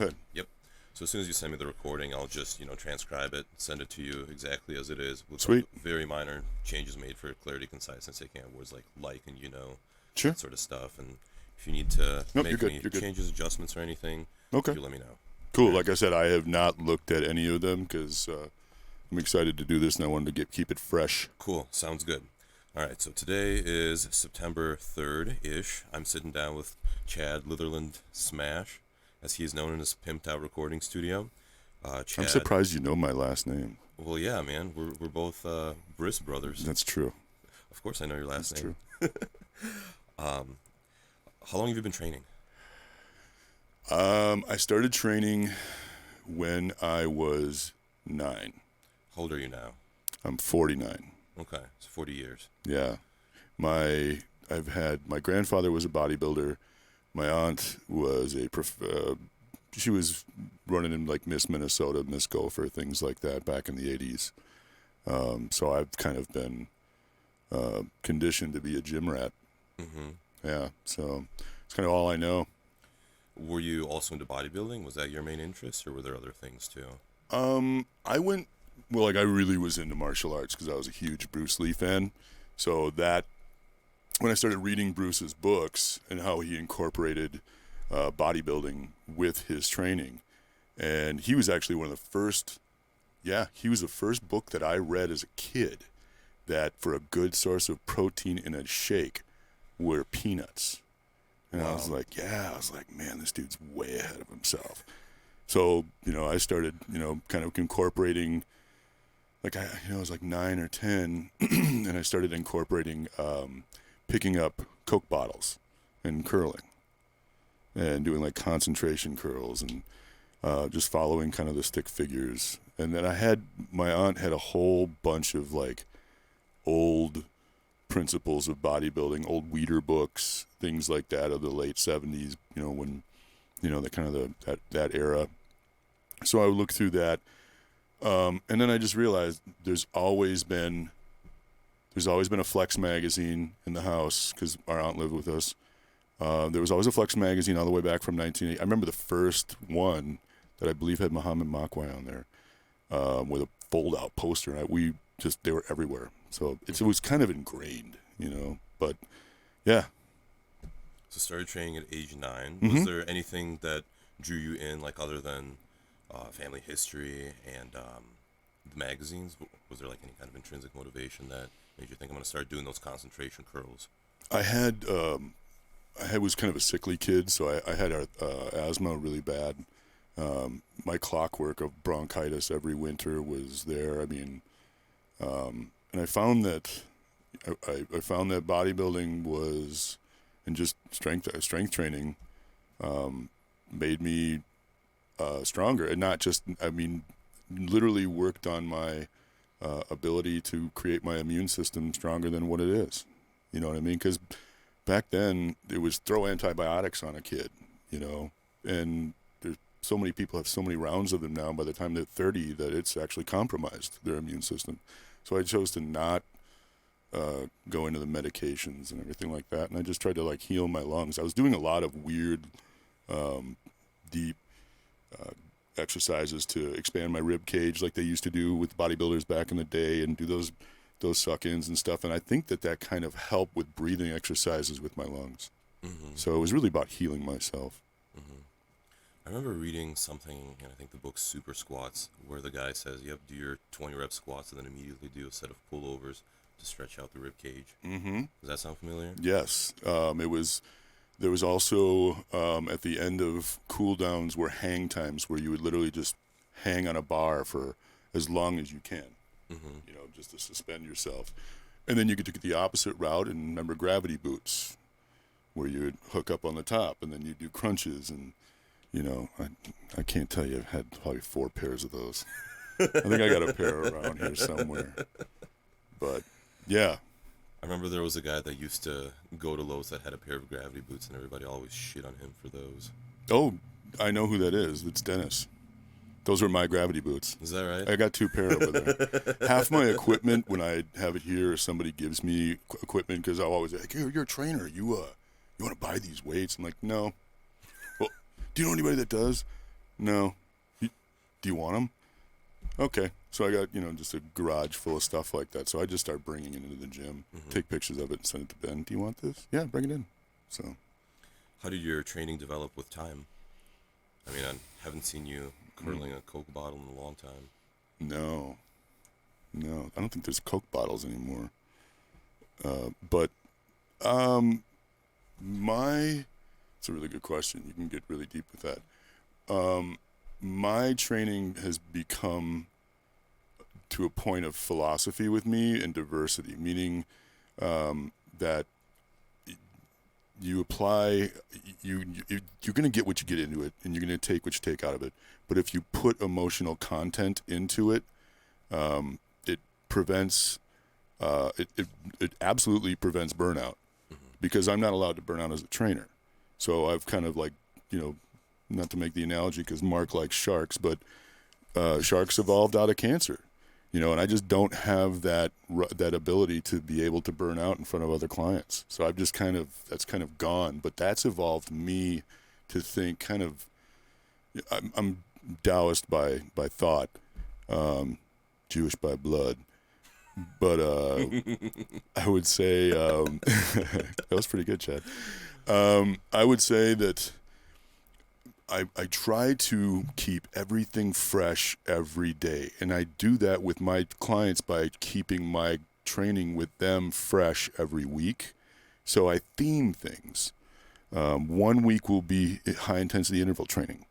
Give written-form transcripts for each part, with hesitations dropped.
Good. Yep. So as soon as you send me the recording, I'll just, transcribe it, send it to you exactly as it is, with like Sweet. very minor changes made for clarity, conciseness, taking out words like and Sure. that sort of stuff. And if you need to Nope, you're make good. any You're good. changes, adjustments, or anything, Okay. you let me know. Cool. All right. Like I said, I have not looked at any of them because I'm excited to do this and I wanted to keep it fresh. Cool. Sounds good. All right. So today is September 3rd ish. I'm sitting down with Chad Litherland Smash, as he is known in his pimped out recording studio. I'm Chad. surprised you know my last name. Well, yeah, man. We're both Briss brothers. That's true. Of course, I know your last That's name. true. How long have you been training? I started training when I was 9. How old are you now? I'm 49. Okay, so 40 years. Yeah. My grandfather was a bodybuilder. My aunt was she was running in like Miss Minnesota, Miss Gopher, things like that back in the 80s. So I've kind of been conditioned to be a gym rat. Mm-hmm. Yeah, so it's kind of all I know. Were you also into bodybuilding? Was that your main interest, or were there other things too? I really was into martial arts because I was a huge Bruce Lee fan. So that, when I started reading Bruce's books and how he incorporated bodybuilding with his training, and he was actually one of the first, he was the first book that I read as a kid that for a good source of protein in a shake were peanuts. And Wow. I was like, man, this dude's way ahead of himself. So, I started, kind of incorporating, I was like 9 or 10, and I started incorporating picking up Coke bottles and curling and doing like concentration curls and just following kind of the stick figures. And then my aunt had a whole bunch of like old principles of bodybuilding, old Weider books, things like that of the late 70s, when, the kind of that era. So I would look through that. And then I just realized there's always been a Flex magazine in the house because our aunt lived with us. There was always a Flex magazine all the way back from 1980. I remember the first one that I believe had Muhammad Makwai on there with a fold-out poster. And they were everywhere. So it was kind of ingrained, But yeah. So started training at age 9. Mm-hmm. Was there anything that drew you in, like other than family history and the magazines? Was there like any kind of intrinsic motivation that made you think I'm going to start doing those concentration curls? I was kind of a sickly kid, so I had asthma really bad. My clockwork of bronchitis every winter was there. I mean, and I found that bodybuilding was, and just strength training, made me stronger, and not just, literally worked on my ability to create my immune system stronger than what it is. You know what I mean? Because back then it was throw antibiotics on a kid, and there's so many people have so many rounds of them now by the time they're 30 that it's actually compromised their immune system. So I chose to not go into the medications and everything like that, and I just tried to like heal my lungs. I was doing a lot of weird, deep exercises to expand my rib cage like they used to do with bodybuilders back in the day, and do those suck-ins and stuff. And I think that kind of helped with breathing exercises with my lungs. Mm-hmm. So it was really about healing myself. Mm-hmm. I remember reading something, and I think the book Super Squats, where the guy says you have to do your 20 rep squats and then immediately do a set of pullovers to stretch out the rib cage. Mm-hmm. Does that sound familiar? Yes. There was also at the end of cool downs were hang times where you would literally just hang on a bar for as long as you can, Mm-hmm. just to suspend yourself. And then you get to get the opposite route and remember gravity boots, where you would hook up on the top and then you do crunches. And, I can't tell you, I've had probably 4 pairs of those. I think I got a pair around here somewhere. But, yeah. I remember there was a guy that used to go to Lowe's that had a pair of gravity boots, and everybody always shit on him for those. Oh, I know who that is. It's Dennis. Those were my gravity boots. Is that right? I got 2 pair over there. Half my equipment, when I have it here, or somebody gives me equipment, because I'll always like, you're a trainer. You want to buy these weights? I'm like, no. Well, do you know anybody that does? No. Do you want them? Okay. So I got, just a garage full of stuff like that. So I just start bringing it into the gym, take pictures of it, and send it to Ben. Do you want this? Yeah, bring it in. So. How did your training develop with time? I mean, I haven't seen you curling a Coke bottle in a long time. No. I don't think there's Coke bottles anymore. But it's a really good question. You can get really deep with that. My training has become to a point of philosophy with me and diversity, meaning that you apply, you're going to get what you get into it, and you're going to take what you take out of it. But if you put emotional content into it, it prevents, it absolutely prevents burnout, because I'm not allowed to burn out as a trainer. So I've kind of like, not to make the analogy because Mark likes sharks, but sharks evolved out of cancer, and I just don't have that ability to be able to burn out in front of other clients. So I've just that's kind of gone, but that's evolved me to think kind of, I'm Taoist by thought, Jewish by blood. But I would say that was pretty good, Chad. I would say that I try to keep everything fresh every day, and I do that with my clients by keeping my training with them fresh every week. So I theme things. 1 week will be high-intensity interval training.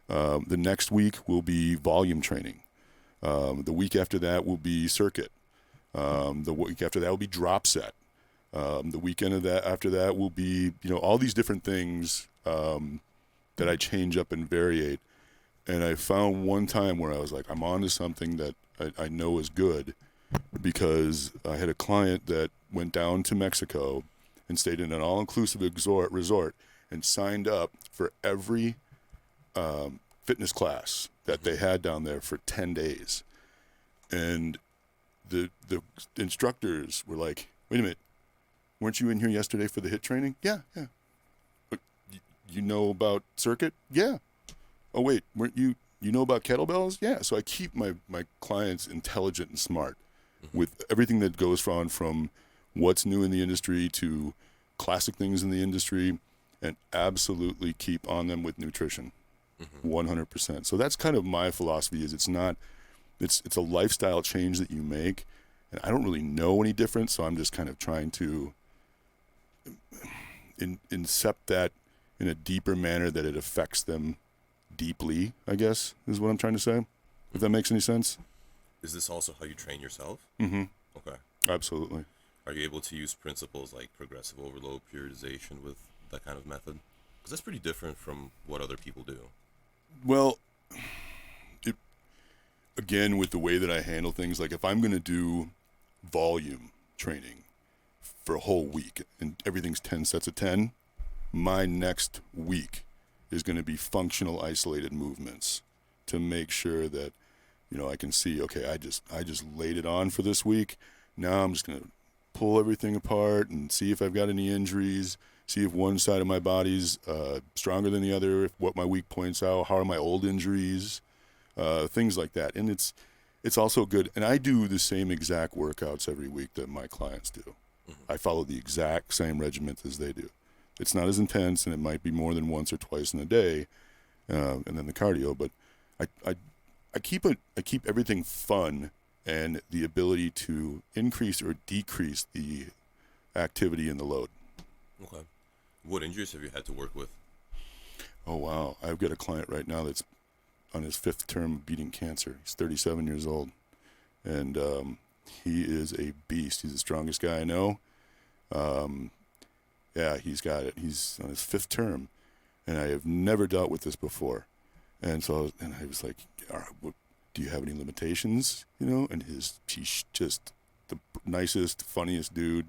The next week will be volume training. The week after that will be circuit. The week after that will be drop set. The weekend after that will be, all these different things that I change up and variate. And I found one time where I was like, I'm on to something that I know is good, because I had a client that went down to Mexico and stayed in an all-inclusive resort and signed up for every fitness class that they had down there for 10 days. And the instructors were like, wait a minute, weren't you in here yesterday for the HIIT training? Yeah. But you know about circuit? Yeah. Oh, wait, weren't you know about kettlebells? Yeah. So I keep my clients intelligent and smart with everything that goes from what's new in the industry to classic things in the industry, and absolutely keep on them with nutrition, 100%. So that's kind of my philosophy. Is it's a lifestyle change that you make, and I don't really know any different, so I'm just kind of trying to incept that in a deeper manner that it affects them deeply, I guess, is what I'm trying to say, if that makes any sense. Is this also how you train yourself? Mm-hmm. Okay. Absolutely. Are you able to use principles like progressive overload periodization with that kind of method? Because that's pretty different from what other people do. Well, again, with the way that I handle things, like if I'm going to do volume training for a whole week and everything's 10 sets of 10, my next week is going to be functional isolated movements to make sure that, I can see, okay, I just laid it on for this week. Now I'm just going to pull everything apart and see if I've got any injuries, see if one side of my body's stronger than the other, what my weak points are, how are my old injuries, things like that. And it's also good. And I do the same exact workouts every week that my clients do. I follow the exact same regiment as they do. It's not as intense, and it might be more than once or twice in a day, and then the cardio. But I keep everything fun, and the ability to increase or decrease the activity and the load. Okay. What injuries have you had to work with? Oh, wow. I've got a client right now that's on his 5th term of beating cancer. He's 37 years old, and he is a beast. He's the strongest guy I know. Yeah, he's got it. He's on his 5th term, and I have never dealt with this before. And so I was like, all right, do you have any limitations? And he's just the nicest, funniest dude,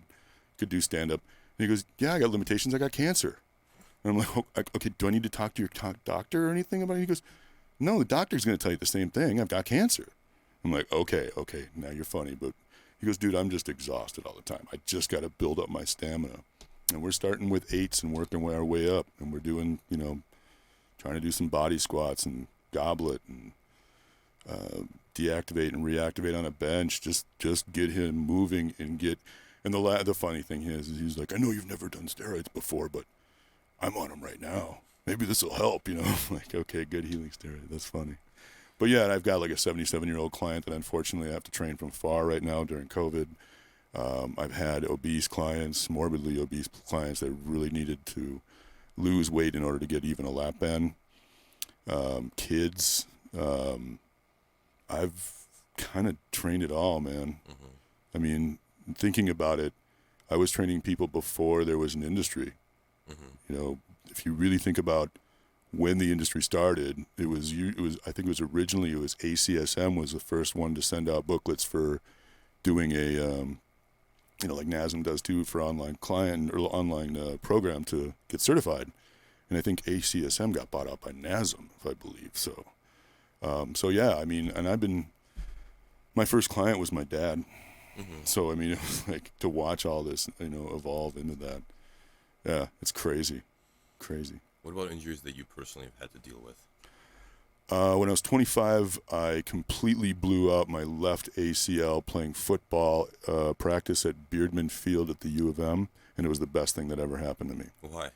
could do stand-up. And he goes, yeah, I got limitations. I got cancer. And I'm like, oh, okay, do I need to talk to your doctor or anything about it? He goes, no, the doctor's going to tell you the same thing. I've got cancer. I'm like, okay, now you're funny. But he goes, dude, I'm just exhausted all the time. I just got to build up my stamina. And we're starting with 8s and working our way up. And we're doing, trying to do some body squats and goblet and deactivate and reactivate on a bench. Just get him moving and get. And the funny thing is he's like, I know you've never done steroids before, but I'm on them right now. Maybe this will help, I'm like, okay, good healing steroid. That's funny. But yeah, and I've got like a 77-year-old client that unfortunately I have to train from far right now during COVID. I've had obese clients, morbidly obese clients that really needed to lose weight in order to get even a lap band. Kids, I've kind of trained it all, man. Mm-hmm. I mean, thinking about it, I was training people before there was an industry. Mm-hmm. If you really think about when the industry started, it was I think it was originally ACSM was the first one to send out booklets for doing a like NASM does too for online client or online program to get certified. And I think ACSM got bought out by NASM, if I believe. So yeah, I mean, and my first client was my dad. Mm-hmm. So, I mean, it was like to watch all this, evolve into that. Yeah, it's crazy. Crazy. What about injuries that you personally have had to deal with? When I was 25, I completely blew out my left ACL playing football practice at Beardman Field at the U of M, and it was the best thing that ever happened to me. Why?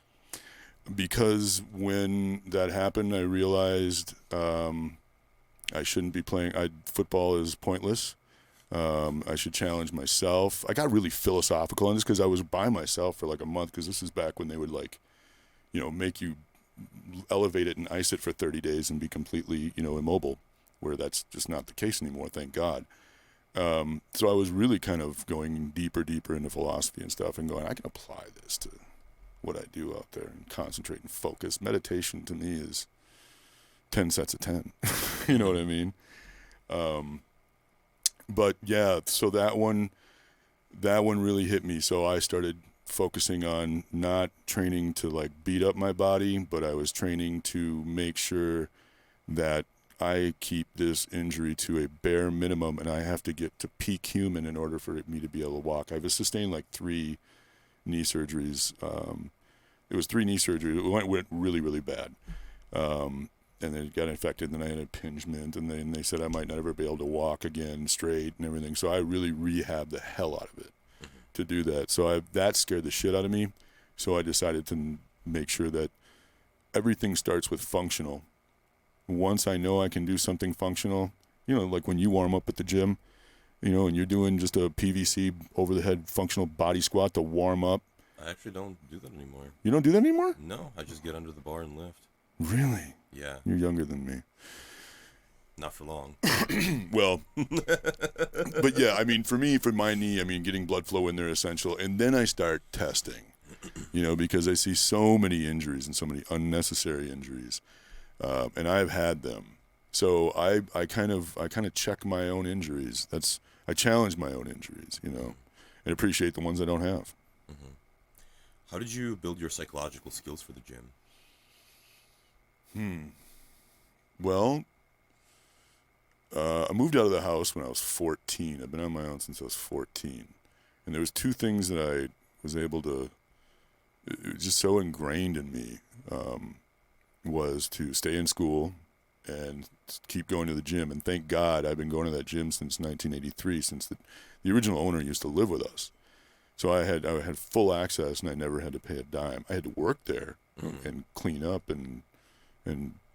Because when that happened, I realized I shouldn't be playing. Football is pointless. I should challenge myself. I got really philosophical on this because I was by myself for like a month, because this is back when they would make you elevate it and ice it for 30 days and be completely, immobile, where that's just not the case anymore, thank God. So I was really kind of going deeper into philosophy and stuff and going, I can apply this to what I do out there and concentrate and focus. Meditation to me is 10 sets of 10. You know what I mean? But yeah, so that one really hit me. So I started focusing on not training to like beat up my body, but I was training to make sure that I keep this injury to a bare minimum, and I have to get to peak human in order for me to be able to walk. I've sustained like 3 knee surgeries. It was 3 knee surgeries. It went really, really bad. And then it got infected, and then I had impingement, and then they said I might not ever be able to walk again straight and everything. So I really rehabbed the hell out of it to do that. So that scared the shit out of me. So I decided to make sure that everything starts with functional. Once I know I can do something functional, like when you warm up at the gym, and you're doing just a PVC over the head functional body squat to warm up. I actually don't do that anymore. You don't do that anymore? No, I just get under the bar and lift. Really? Yeah. You're younger than me. Not for long. Well, but yeah, I mean, for me, for my knee, I mean, getting blood flow in there is essential. And then I start testing, because I see so many injuries and so many unnecessary injuries. And I've had them. So I kind of check my own injuries. I challenge my own injuries, and appreciate the ones I don't have. Mm-hmm. How did you build your psychological skills for the gym? Well, I moved out of the house when I was 14. I've been on my own since I was 14. And there was 2 things that I was able to, it was just so ingrained in me, was to stay in school and keep going to the gym. And thank God I've been going to that gym since 1983, since the original owner used to live with us. So I had full access, and I never had to pay a dime. I had to work there and clean up and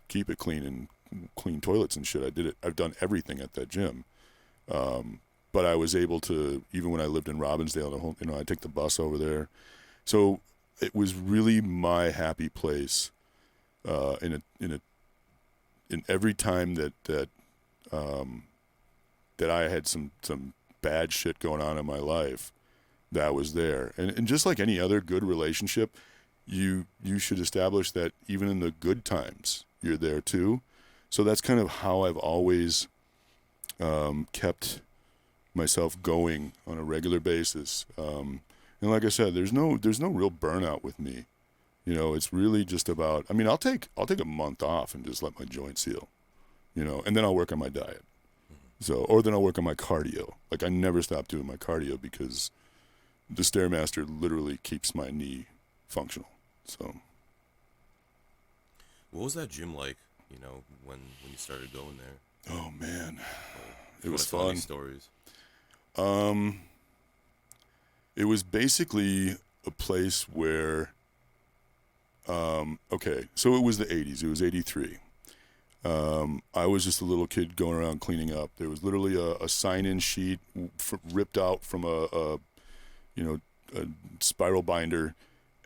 keep it clean and clean toilets and shit. I've done everything at that gym. But I was able to, even when I lived in Robbinsdale, I'd take the bus over there. So it was really my happy place. In every time that I had some bad shit going on in my life, that was there. And just like any other good relationship, you should establish that even in the good times, you're there too. So that's kind of how I've always kept myself going on a regular basis. And like I said, there's no real burnout with me. It's really just about, I mean, I'll take a month off and just let my joints heal, and then I'll work on my diet. So, or then I'll work on my cardio. Like, I never stop doing my cardio because the Stairmaster literally keeps my knee functional. So, what was that gym like You know, when you started going there. Oh man, If it you was wanna tell any fun. stories. Um, it was basically a place where, okay, so it was the 80s. It was 83. I was just a little kid going around cleaning up. There was literally a sign-in sheet ripped out from you know, a spiral binder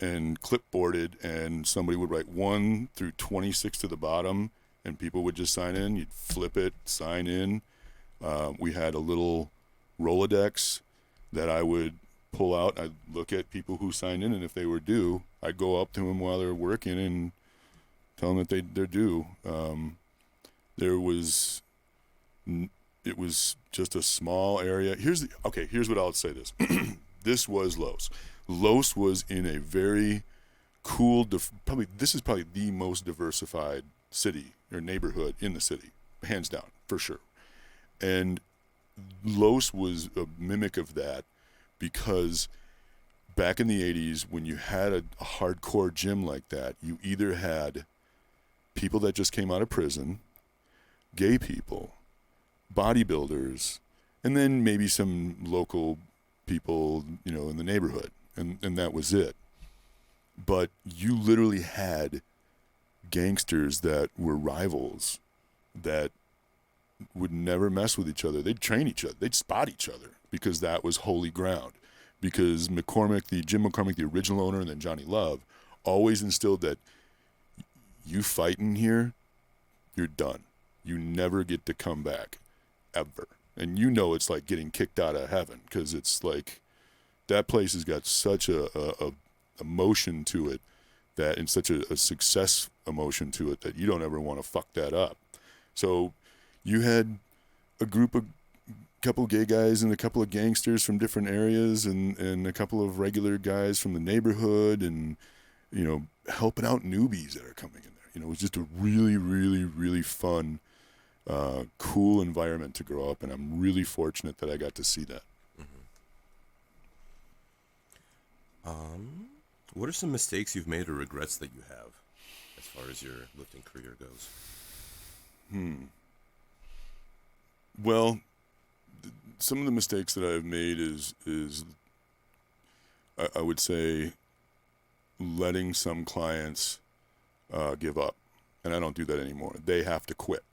and clipboarded, and somebody would write 1 through 26 to the bottom, and people would just sign in. You'd flip it, sign in. We had a little Rolodex that I would pull out. I'd look at people who signed in, and if they were due, I'd go up to them while they're working and tell them that they're due. There was, it was just a small area. Here's what I'll say this. This was Los. Los was in a very cool, this is probably the most diversified city or neighborhood in the city, hands down, for sure. And Los was a mimic of that because back in the 80s, when you had a hardcore gym like that, you either had people that just came out of prison, gay people, bodybuilders, and then maybe some local people, in the neighborhood. And that was it. But you literally had gangsters that were rivals that would never mess with each other. They'd train each other. They'd spot each other because that was holy ground. Because Jim McCormick, the original owner, and then Johnny Love, always instilled that you fight in here, you're done. You never get to come back, ever. And it's like getting kicked out of heaven because it's like that place has got such a emotion to it that, and such a success emotion to it that you don't ever want to fuck that up. So you had a couple of gay guys and a couple of gangsters from different areas and a couple of regular guys from the neighborhood and, helping out newbies that are coming in there. It was just a really, really, really fun, cool environment to grow up in. I'm really fortunate that I got to see that. What are some mistakes you've made or regrets that you have as far as your lifting career goes? Well, some of the mistakes that I've made is I would say letting some clients give up, and I don't do that anymore. They have to quit.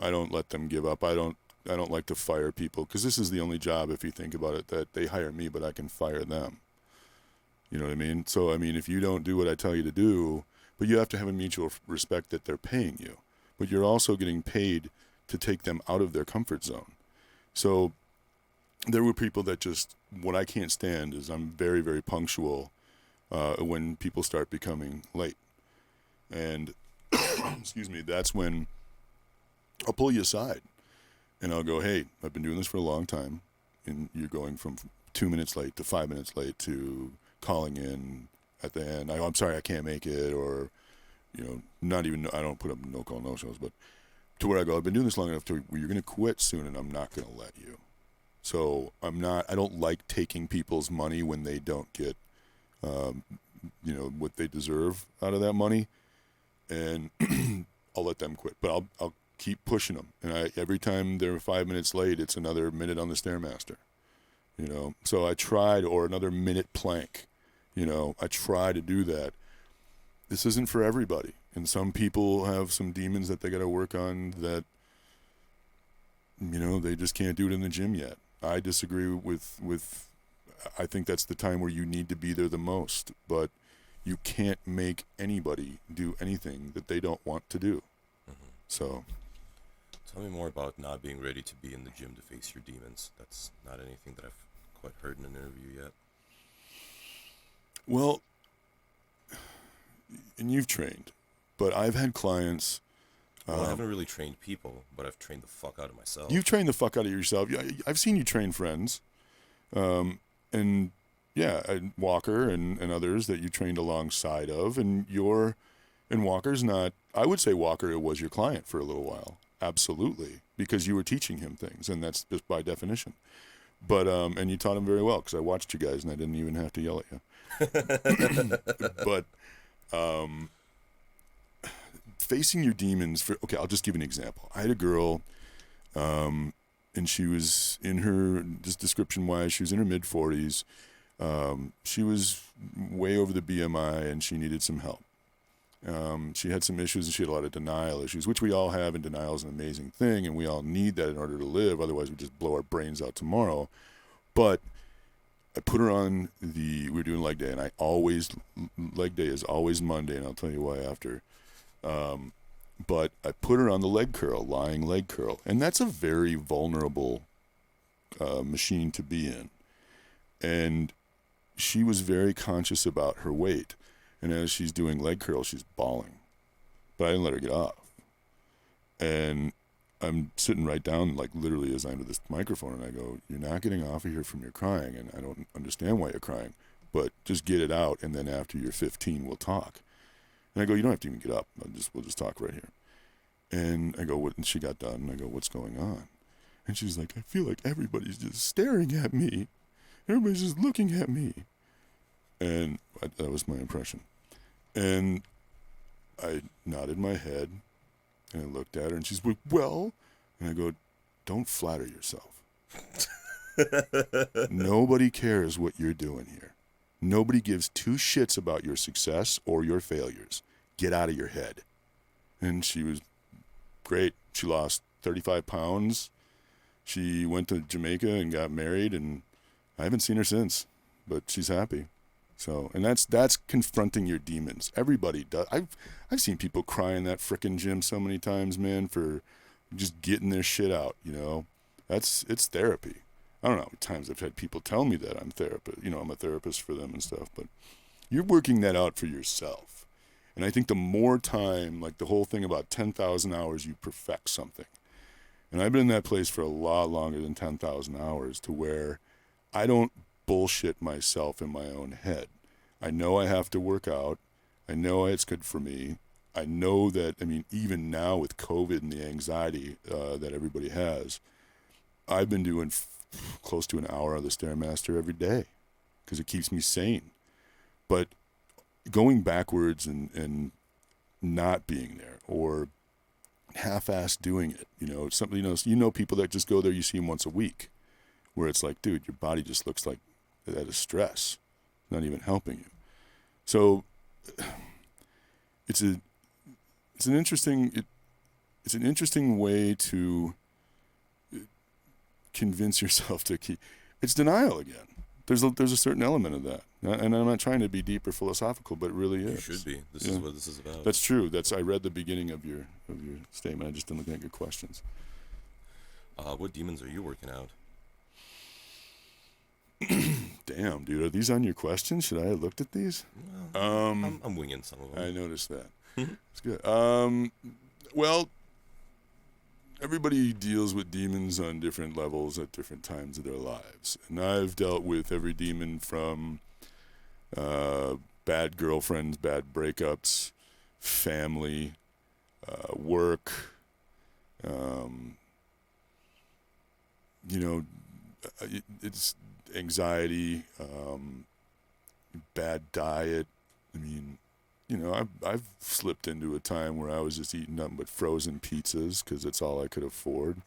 I don't let them give up. I don't like to fire people because this is the only job, if you think about it, that they hire me, but I can fire them. You know what I mean? So, if you don't do what I tell you to do, but you have to have a mutual respect that they're paying you, but you're also getting paid to take them out of their comfort zone. So there were people that just, what I can't stand is I'm very, very punctual when people start becoming late. And, excuse me, that's when I'll pull you aside and I'll go, hey, I've been doing this for a long time, and you're going from 2 minutes late to 5 minutes late to calling in at the end. I'm sorry, I can't make it, or, not even, I don't put up no-call, no-shows, but to where I go, I've been doing this long enough to where you're going to quit soon, and I'm not going to let you. So I don't like taking people's money when they don't get, what they deserve out of that money, and I'll let them quit. But I'll keep pushing them, and every time they're 5 minutes late, it's another minute on the Stairmaster, So I tried, or another minute plank, I try to do that. This isn't for everybody, and some people have some demons that they got to work on that, they just can't do it in the gym yet. I disagree with I think that's the time where you need to be there the most, but you can't make anybody do anything that they don't want to do. So tell me more about not being ready to be in the gym to face your demons. That's not anything that I've quite heard in an interview yet. Well, and you've trained, but I've had clients. Well, I haven't really trained people, but I've trained the fuck out of myself. You've trained the fuck out of yourself. I've seen you train friends, and Walker and others that you trained alongside of, and Walker's not. I would say Walker was your client for a little while, absolutely, because you were teaching him things, and that's just by definition. But and you taught him very well because I watched you guys and I didn't even have to yell at you. But facing your demons. Okay, I'll just give you an example. I had a girl, and she was in her, just description-wise, she was in her mid-40s. She was way over the BMI, and she needed some help. She had some issues, and she had a lot of denial issues, which we all have, and denial is an amazing thing, and we all need that in order to live. Otherwise, we just blow our brains out tomorrow. But I put her on we were doing leg day, and leg day is always Monday, and I'll tell you why after. But I put her on the leg curl, lying leg curl, and that's a very vulnerable machine to be in. And she was very conscious about her weight, and as she's doing leg curl, she's bawling. But I didn't let her get off. And I'm sitting right down, like literally as I'm to this microphone, and I go, "You're not getting off of here from your crying, and I don't understand why you're crying, but just get it out, and then after you're 15, we'll talk." And I go, "You don't have to even get up. We'll just talk right here." And I go, "What?" And she got done, and I go, "What's going on?" And she's like, "I feel like everybody's just staring at me. Everybody's just looking at me." And that was my impression. And I nodded my head, and I looked at her, and she's like, "Well," and I go, "Don't flatter yourself. Nobody cares what you're doing here. Nobody gives two shits about your success or your failures. Get out of your head." And she was great. She lost 35 pounds. She went to Jamaica and got married, and I haven't seen her since, but she's happy. So, and that's confronting your demons. Everybody does. I've seen people cry in that frickin' gym so many times, man, for just getting their shit out, you know. It's therapy. I don't know how many times I've had people tell me that I'm a therapist for them and stuff, but you're working that out for yourself. And I think the more time, like the whole thing about 10,000 hours, you perfect something. And I've been in that place for a lot longer than 10,000 hours, to where I don't bullshit myself in my own head. I know I have to work out. I know it's good for me. I know that, even now with COVID and the anxiety that everybody has, I've been doing close to an hour of the Stairmaster every day because it keeps me sane. But going backwards and not being there, or half-ass doing it, people that just go there, you see them once a week, where it's like, dude, your body just looks like that is stress, not even helping you. So it's an interesting way to convince yourself to keep. It's denial again. There's a certain element of that, and I'm not trying to be deep or philosophical, but it really is. You should be. This is what this is about. That's true. I read the beginning of your statement. I just didn't look at your questions. What demons are you working out? Damn, dude, are these on your questions? Should I have looked at these? No, I'm winging some of them. I noticed that. It's good. Well, everybody deals with demons on different levels at different times of their lives. And I've dealt with every demon from bad girlfriends, bad breakups, family, work, it's anxiety, bad diet. I've slipped into a time where I was just eating nothing but frozen pizzas because it's all I could afford.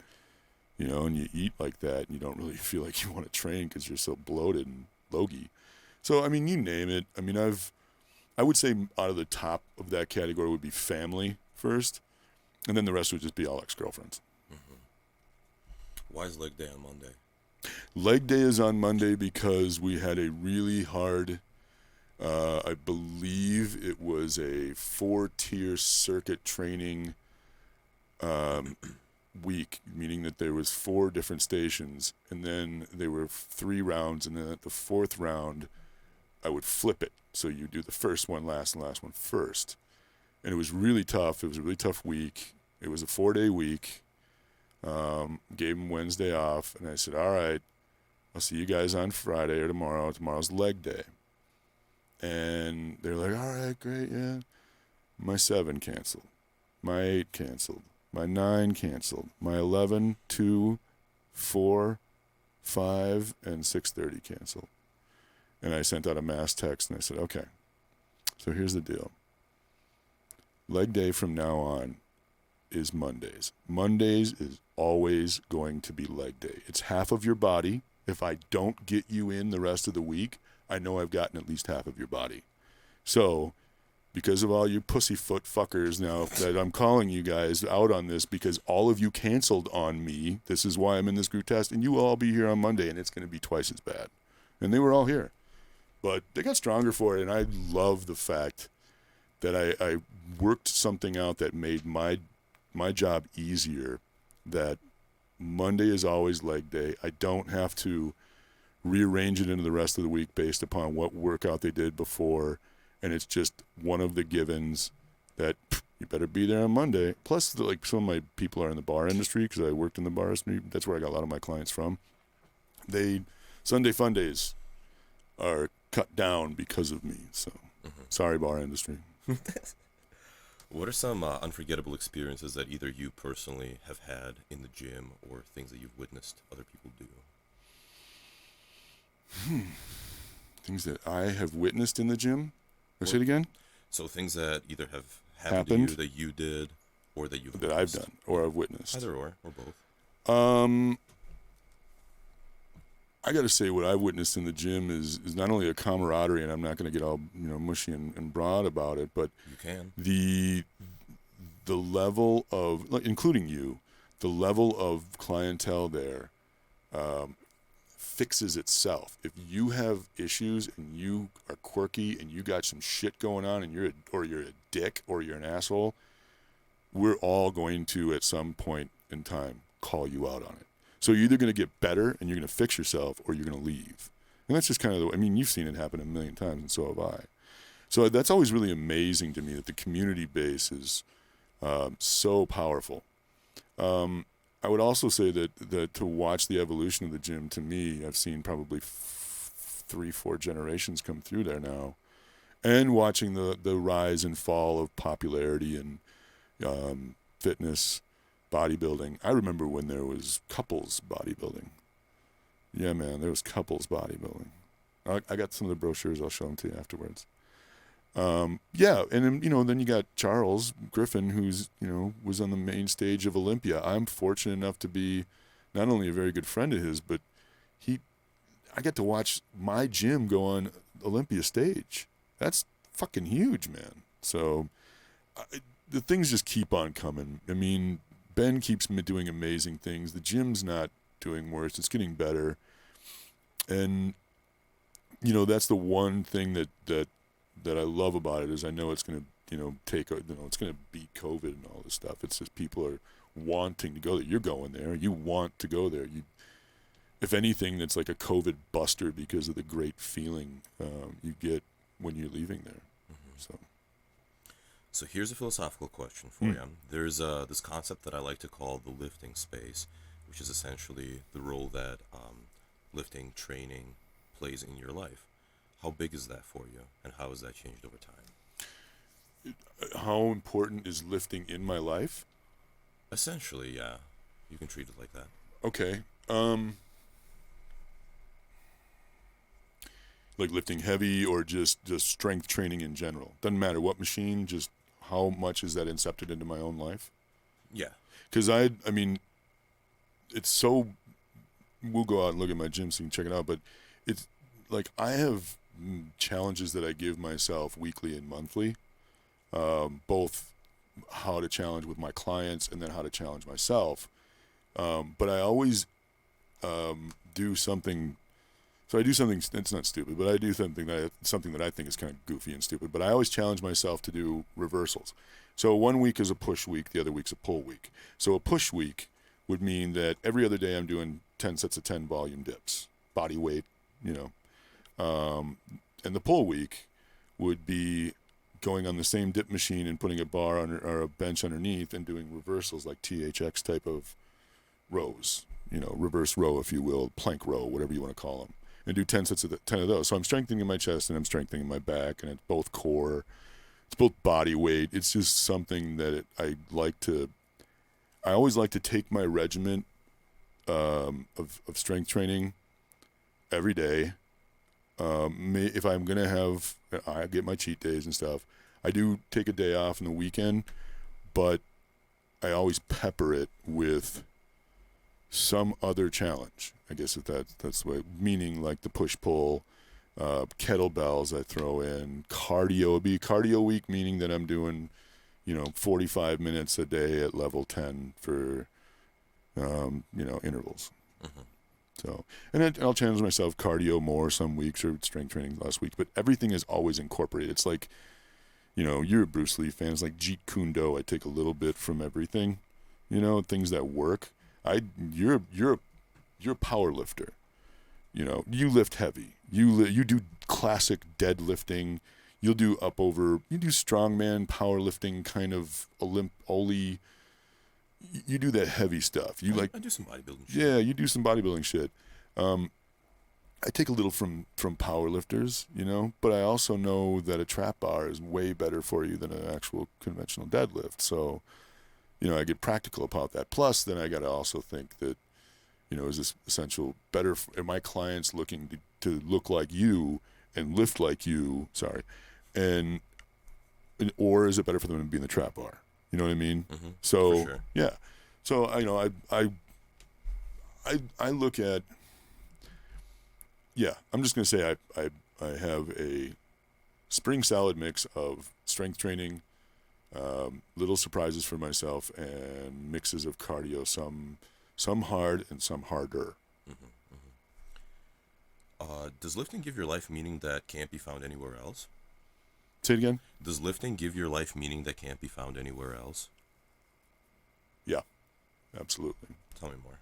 And you eat like that, and you don't really feel like you want to train because you're so bloated and logy. So, you name it. I would say out of the top of that category would be family first, and then the rest would just be all ex-girlfriends. Mm-hmm. Why is leg day on Monday? Leg day is on Monday because we had a really hard, I believe it was a 4-tier circuit training week, meaning that there was 4 different stations, and then there were 3 rounds, and then at the 4th round, I would flip it. So you do the first one last and last one first. And it was really tough. It was a really tough week. It was a 4-day week. Gave them Wednesday off, and I said, all right, I'll see you guys on Friday or tomorrow. Tomorrow's leg day. And they're like, all right, great, yeah. My 7 canceled. My 8 canceled. My 9 canceled. My 11, 2, 4, 5, and 6:30 canceled. And I sent out a mass text, and I said, okay, so here's the deal. leg day from now on is Mondays. Mondays is always going to be leg day. It's half of your body. If I don't get you in the rest of the week, I know I've gotten at least half of your body. So, because of all you pussyfoot fuckers now that I'm calling you guys out on this because all of you canceled on me, this is why I'm in this group test, and you will all be here on Monday, and it's going to be twice as bad. And they were all here. But they got stronger for it, and I love the fact that I worked something out that made my job easier, that Monday is always leg day. I don't have to rearrange it into the rest of the week based upon what workout they did before, and it's just one of the givens that you better be there on Monday. Plus, like, some of my people are in the bar industry because I worked in the bar industry. That's where I got a lot of my clients from. Sunday fun days are cut down because of me. So, sorry, bar industry. What are some unforgettable experiences that either you personally have had in the gym or things that you've witnessed other people do? Things that I have witnessed in the gym? Say it again? So things that either have happened to you, that you did, or that you've that witnessed. I've done or I've witnessed. Either or both. I got to say, what I've witnessed in the gym is not only a camaraderie, and I'm not going to get all mushy and broad about it, but you can. The level of, like, including you, the level of clientele there fixes itself. If you have issues and you are quirky and you got some shit going on and you're a dick or you're an asshole, we're all going to at some point in time call you out on it. So you're either going to get better and you're going to fix yourself, or you're going to leave. And that's just kind of you've seen it happen a million times, and so have I. So that's always really amazing to me, that the community base is so powerful. I would also say that to watch the evolution of the gym, to me, I've seen probably 3-4 generations come through there now, and watching the rise and fall of popularity and fitness, bodybuilding. I remember when there was couples bodybuilding. Yeah, man, there was couples bodybuilding. I got some of the brochures. I'll show them to you afterwards. Yeah, and then, then you got Charles Griffin, who's, was on the main stage of Olympia. I'm fortunate enough to be not only a very good friend of his, but I get to watch my gym go on Olympia stage. That's fucking huge, man. So the things just keep on coming. I mean, Ben keeps doing amazing things. The gym's not doing worse. It's getting better. And, that's the one thing that I love about it, is I know it's going to, it's going to beat COVID and all this stuff. It's just people are wanting to go there. You're going there. You want to go there. If anything, that's like a COVID buster because of the great feeling you get when you're leaving there. Mm-hmm. So here's a philosophical question for you. There's this concept that I like to call the lifting space, which is essentially the role that lifting training plays in your life. How big is that for you, and how has that changed over time? How important is lifting in my life? Essentially, yeah. You can treat it like that. Okay. Like lifting heavy or just strength training in general? Doesn't matter what machine, just how much is that incepted into my own life? Yeah. Because I mean, it's so, we'll go out and look at my gym so you can check it out, but it's like I have challenges that I give myself weekly and monthly, both how to challenge with my clients and then how to challenge myself. But I always do something. So I do something, it's not stupid, but I do something that I think is kind of goofy and stupid, but I always challenge myself to do reversals. So one week is a push week, the other week's a pull week. So a push week would mean that every other day I'm doing 10 sets of 10 volume dips, body weight, and the pull week would be going on the same dip machine and putting a bar or a bench underneath and doing reversals, like THX type of rows, reverse row, if you will, plank row, whatever you want to call them, and do 10 sets of 10 of those. So I'm strengthening my chest and I'm strengthening my back, and it's both core, it's both body weight. It's just something that I always like to take my regimen of strength training every day. If I'm going to I get my cheat days and stuff, I do take a day off on the weekend, but I always pepper it with some other challenge. I guess if that's the way, meaning like the push-pull, kettlebells I throw in, cardio. It'd be cardio week, meaning that I'm doing, 45 minutes a day at level 10 for, intervals. Mm-hmm. So, and then I'll challenge myself cardio more some weeks or strength training last week, but everything is always incorporated. It's like, you're a Bruce Lee fan. It's like Jeet Kune Do. I take a little bit from everything, things that work. You're a power lifter. You lift heavy. You do classic deadlifting. You do strongman powerlifting kind of Ollie. You do that heavy stuff. I do some bodybuilding shit. Yeah, you do some bodybuilding shit. I take a little from powerlifters, but I also know that a trap bar is way better for you than an actual conventional deadlift. So, I get practical about that. Plus, then I got to also think that, is this essential better? Are my clients looking to look like you and lift like you? Sorry, or is it better for them to be in the trap bar? You know what I mean? Mm-hmm. So For sure. yeah, so I look at, yeah, I'm just gonna say I have a spring salad mix of strength training, little surprises for myself, and mixes of cardio, some hard and some harder. Mm-hmm. Mm-hmm. Does lifting give your life meaning that can't be found anywhere else? Say it again. Does lifting give your life meaning that can't be found anywhere else? Yeah, absolutely. Tell me more.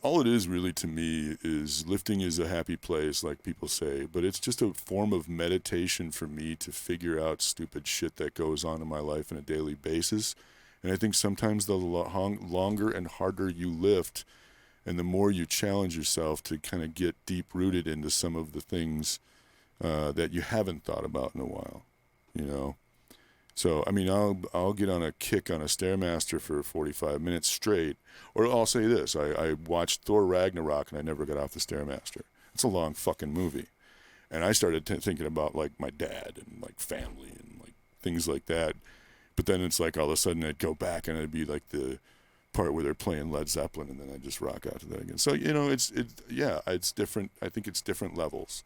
All it is really to me is lifting is a happy place, like people say, but it's just a form of meditation for me to figure out stupid shit that goes on in my life on a daily basis. And I think sometimes the longer and harder you lift, and the more you challenge yourself to kind of get deep rooted into some of the things that you haven't thought about in a while, So, I mean, I'll get on a kick on a Stairmaster for 45 minutes straight, or I'll say this, I watched Thor Ragnarok and I never got off the Stairmaster. It's a long fucking movie. And I started thinking about, like, my dad and, like, family and, like, things like that. But then it's like all of a sudden I'd go back and it'd be like the part where they're playing Led Zeppelin, and then I'd just rock out to that again. So, it's different. I think it's different levels.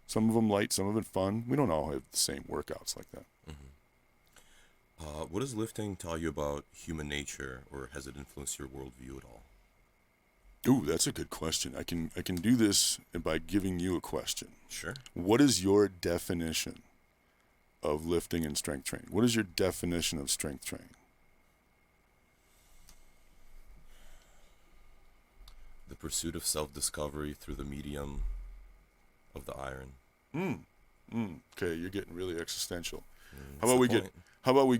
Some of them light, some of it fun. We don't all have the same workouts like that. Mm-hmm. What does lifting tell you about human nature, or has it influenced your worldview at all? Ooh, that's a good question. I can do this by giving you a question. Sure. What is your definition of lifting and strength training? What is your definition of strength training? The pursuit of self-discovery through the medium of the iron. Okay, you're getting really existential. How about we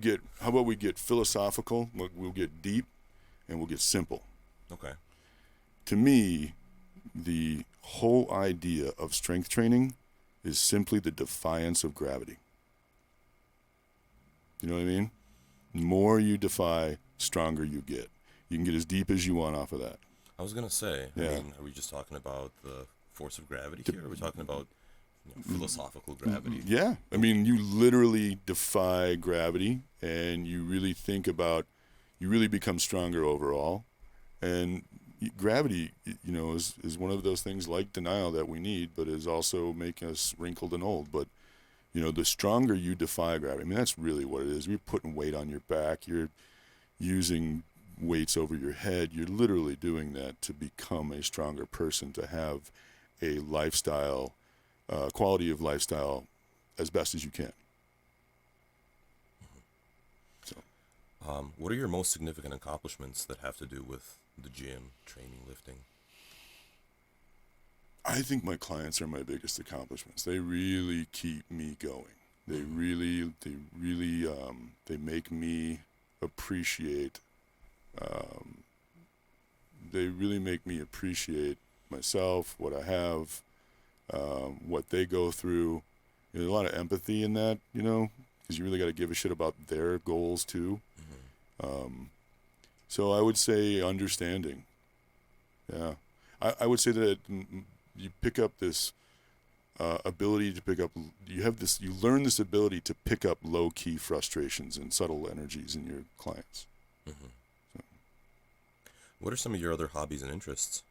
get philosophical? We'll get deep, and we'll get simple. Okay. To me, the whole idea of strength training is simply the defiance of gravity. You know what I mean? The more you defy, stronger you get. You can get as deep as you want off of that. I was gonna say. Yeah. I mean, are we just talking about the force of gravity here? Or are we talking about philosophical gravity? Yeah. I mean, you literally defy gravity, and you really think about, you really become stronger overall. And gravity, is one of those things like denial that we need, but is also making us wrinkled and old. But, the stronger you defy gravity, I mean, that's really what it is. You're putting weight on your back. You're using weights over your head. You're literally doing that to become a stronger person, to have a lifestyle, quality of lifestyle as best as you can. So, what are your most significant accomplishments that have to do with the gym, training, lifting? I think my clients are my biggest accomplishments. They really keep me going. They really make me appreciate. They really make me appreciate myself, what I have, what they go through. There's a lot of empathy in that, because you really got to give a shit about their goals too. Mm-hmm. So I would say understanding. Yeah. I would say that you pick up this ability to pick up. You learn this ability to pick up low key frustrations and subtle energies in your clients. Mm-hmm. So. What are some of your other hobbies and interests?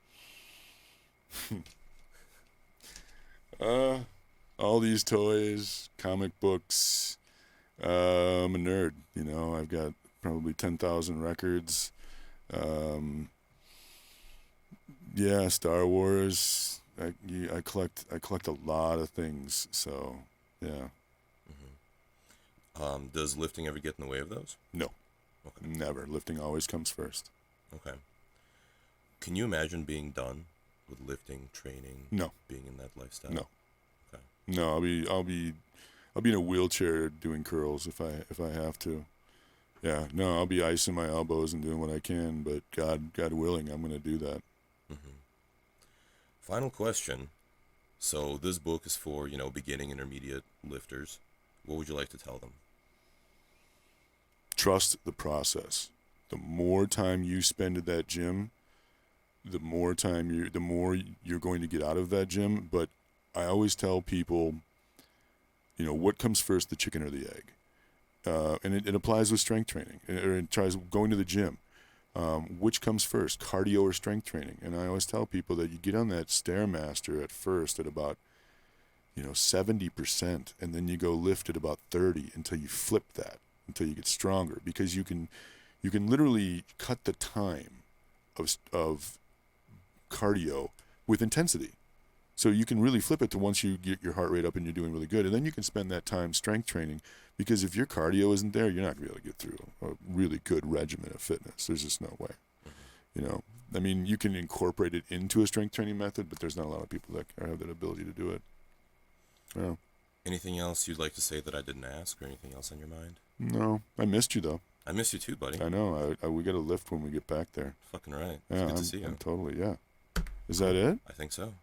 All these toys, comic books. I'm a nerd. I've got probably 10,000 records. Yeah, Star Wars. I collect a lot of things. So, yeah. Mm-hmm. Does lifting ever get in the way of those? No. Okay. Never. Lifting always comes first. Okay. Can you imagine being done with lifting, training? No. Being in that lifestyle? No. Okay. No, I'll be in a wheelchair doing curls if I have to. Yeah. No, I'll be icing my elbows and doing what I can, but God willing, I'm going to do that. Mm-hmm. Final question. So this book is for, beginning intermediate lifters. What would you like to tell them? Trust the process. The more time you spend at that gym, the more you're going to get out of that gym. But I always tell people, what comes first, the chicken or the egg? And it applies with strength training. It tries going to the gym. Which comes first, cardio or strength training? And I always tell people that you get on that Stairmaster at first at about 70%, and then you go lift at about 30 until you flip that, until you get stronger, because you can literally cut the time of cardio with intensity. So you can really flip it to once you get your heart rate up and you're doing really good, and then you can spend that time strength training, because if your cardio isn't there, you're not going to be able to get through a really good regimen of fitness. There's just no way. I mean, you can incorporate it into a strength training method, but there's not a lot of people that have that ability to do it. Yeah. Anything else you'd like to say that I didn't ask, or anything else on your mind? No, I missed you though. I miss you too, buddy. I know. We got to lift when we get back there. Fucking right. Yeah, It's good to see you. I'm totally, yeah. Is that it? I think so.